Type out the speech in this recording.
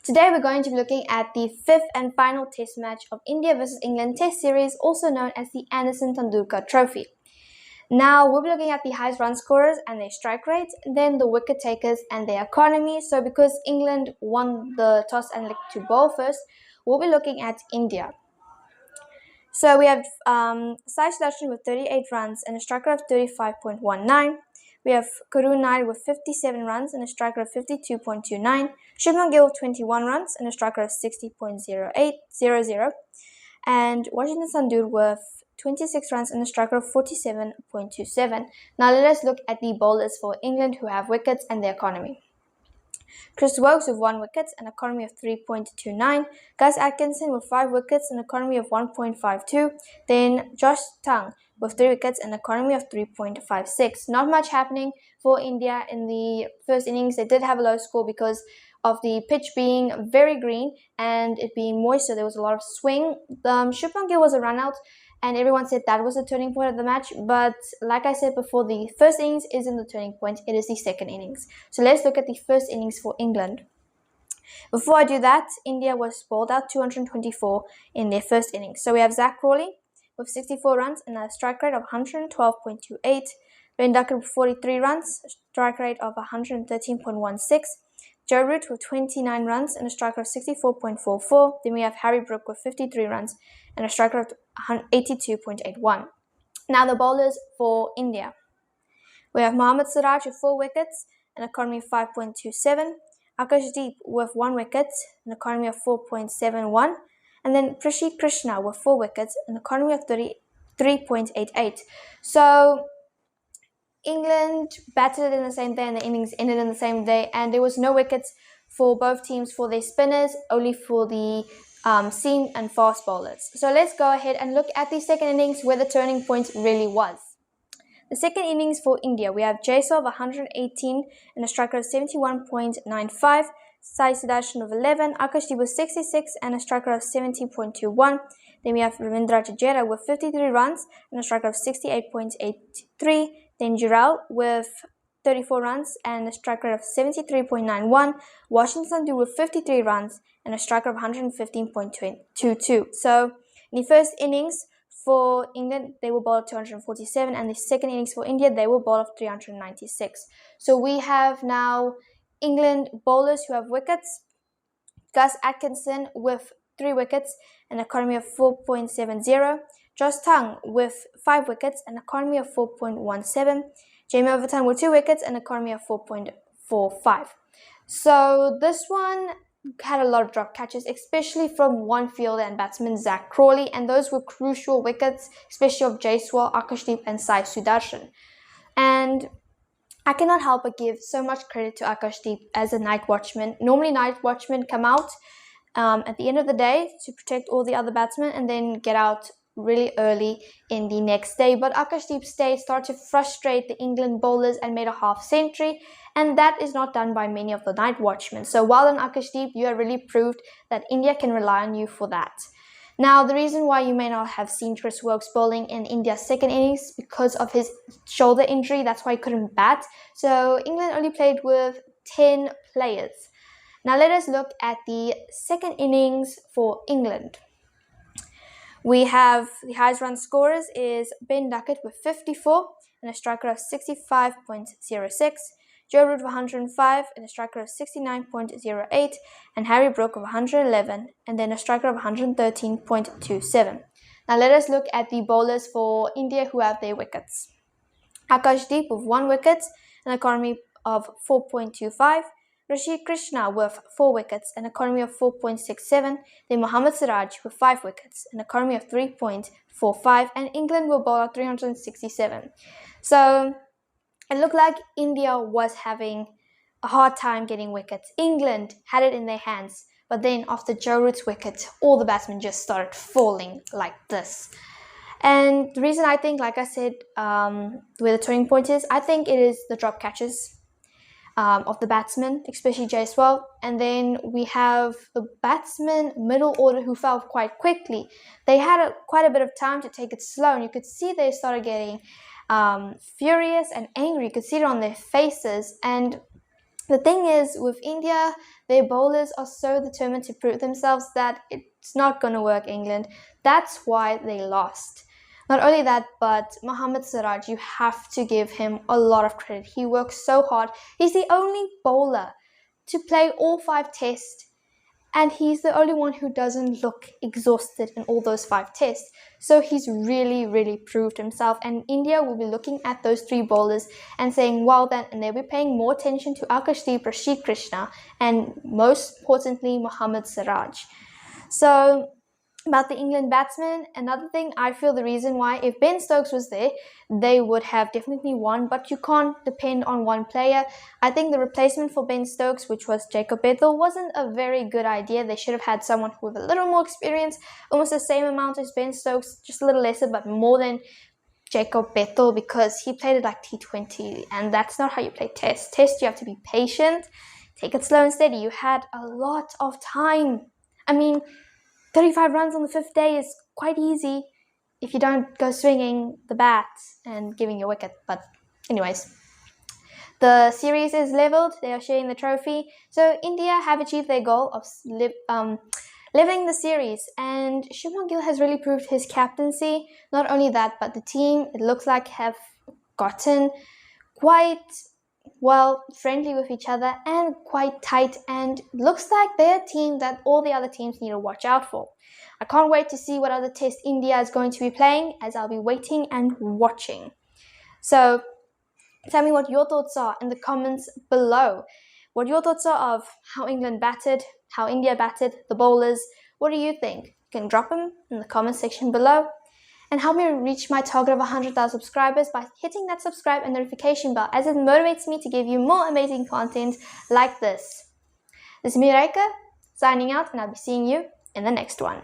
Today we're going to be looking at the fifth and final test match of India versus England test series, also known as the Anderson-Tendulkar Trophy. Now we'll be looking at the highest run scorers and their strike rates, then the wicket takers and their economy. So because England won the toss and elected to bowl first, we'll be looking at India. So we have Sai Sudarshan with 38 runs and a strike rate of 35.19. We have Karun Nair with 57 runs and a strike rate of 52.29. Shubman Gill with 21 runs and a strike rate of 60.0800. And Washington Sundar with 26 runs and a strike rate of 47.27. Now let us look at the bowlers for England who have wickets and their economy. Chris Woakes with 1 wicket, an economy of 3.29. Gus Atkinson with 5 wickets, an economy of 1.52. Then Josh Tongue with 3 wickets, an economy of 3.56. Not much happening for India in the first innings. They did have a low score because of the pitch being very green and it being moist, so there was a lot of swing. Shubman Gill was a run out, and everyone said that was the turning point of the match. But like I said before, the first innings isn't the turning point, it is the second innings. So let's look at the first innings for England. Before I do that, India was bowled out 224 in their first innings. So we have Zach Crawley with 64 runs and a strike rate of 112.28. Ben Duckett with 43 runs, a strike rate of 113.16. Joe Root with 29 runs and a strike rate of 64.44. Then we have Harry Brook with 53 runs and a strike rate of 82.81. Now the bowlers for India. We have Mohammed Siraj with 4 wickets, an economy of 5.27. Akashdeep with 1 wicket, an economy of 4.71. And then Prasidh Krishna with 4 wickets, an economy of 33.88. So England batted in the same day and the innings ended in the same day, and there was no wickets for both teams for their spinners, only for the seam and fast bowlers. So let's go ahead and look at the second innings where the turning point really was. The second innings for India, we have Jaiswal of 118 and a strike rate of 71.95, Sai Sudarshan of 11, Akashdeep with 66 and a strike rate of 70.21. Then we have Ravindra Jadeja with 53 runs and a strike rate of 68.83. Then Jurel with 34 runs and a strike rate of 73.91. Washington Sundar with 53 runs and a strike rate of 115.22. So in the first innings for England, they were bowled 247, and the second innings for India, they were bowled 396. So we have now England bowlers who have wickets. Gus Atkinson with 3 wickets, an economy of 4.70. Josh Tongue with 5 wickets, an economy of 4.17. Jamie Overton with 2 wickets, an economy of 4.45. So this one had a lot of drop catches, especially from one fielder and batsman, Zach Crawley, and those were crucial wickets, especially of Jaiswal, Akashdeep and Sai Sudarshan. And I cannot help but give so much credit to Akashdeep as a night watchman. Normally night watchmen come out at the end of the day to protect all the other batsmen and then get out really early in the next day. But Akashdeep started to frustrate the England bowlers and made a half century, and that is not done by many of the night watchmen. So well done, Akashdeep, you have really proved that India can rely on you for that. Now, the reason why you may not have seen Chris Woakes bowling in India's second innings because of his shoulder injury. That's why he couldn't bat. So England only played with 10 players. Now let us look at the second innings for England. We have the highest run scorers is Ben Duckett with 54 and a strike rate of 65.06. Joe Root of 105 and a strike rate of 69.08, and Harry Brook of 111 and then a strike rate of 113.27. Now let us look at the bowlers for India who have their wickets. Akashdeep with 1 wicket, an economy of 4.25. Prasidh Krishna with 4 wickets, an economy of 4.67. Then Mohammed Siraj with 5 wickets, an economy of 3.45. And England will bowl at 367. So it looked like India was having a hard time getting wickets. England had it in their hands, but then after Joe Root's wicket, all the batsmen just started falling like this. And the reason I think, like I said, where the turning point is, I think it is the drop catches of the batsmen, especially Jaiswal. And then we have the batsmen middle order who fell quite quickly. They had quite a bit of time to take it slow, and you could see they started getting furious and angry. You could see it on their faces, and The thing is, with India, their bowlers are so determined to prove themselves that it's not going to work, England. That's why they lost. Not only that, but Mohammed Siraj, you have to give him a lot of credit. He works so hard. He's the only bowler to play all 5 tests, and he's the only one who doesn't look exhausted in all those 5 tests. So he's really, really proved himself, and India will be looking at those 3 bowlers and saying, wow, then, and they'll be paying more attention to Akashdeep, Rashid Krishna, and most importantly, Mohammed Siraj. So about the England batsmen, another thing, I feel the reason why, if Ben Stokes was there, they would have definitely won, but you can't depend on one player. I think the replacement for Ben Stokes, which was Jacob Bethel, wasn't a very good idea. They should have had someone with a little more experience, almost the same amount as Ben Stokes, just a little lesser, but more than Jacob Bethel, because he played it like T20, and that's not how you play Test. Test, you have to be patient, take it slow and steady. You had a lot of time. I mean, 35 runs on the 5th day is quite easy if you don't go swinging the bat and giving your wicket. But anyways, the series is leveled. They are sharing the trophy. So India have achieved their goal of leveling the series. And Shubman Gill has really proved his captaincy. Not only that, but the team, it looks like, have gotten quite well friendly with each other and quite tight, and looks like they're a team that all the other teams need to watch out for. I can't wait to see what other test India is going to be playing, as I'll be waiting and watching. So tell me what your thoughts are in the comments below. What your thoughts are of how England batted, how India batted, the bowlers. What do you think? You can drop them in the comment section below. And help me reach my target of 100,000 subscribers by hitting that subscribe and notification bell, as it motivates me to give you more amazing content like this. This is me, Reika, signing out, and I'll be seeing you in the next one.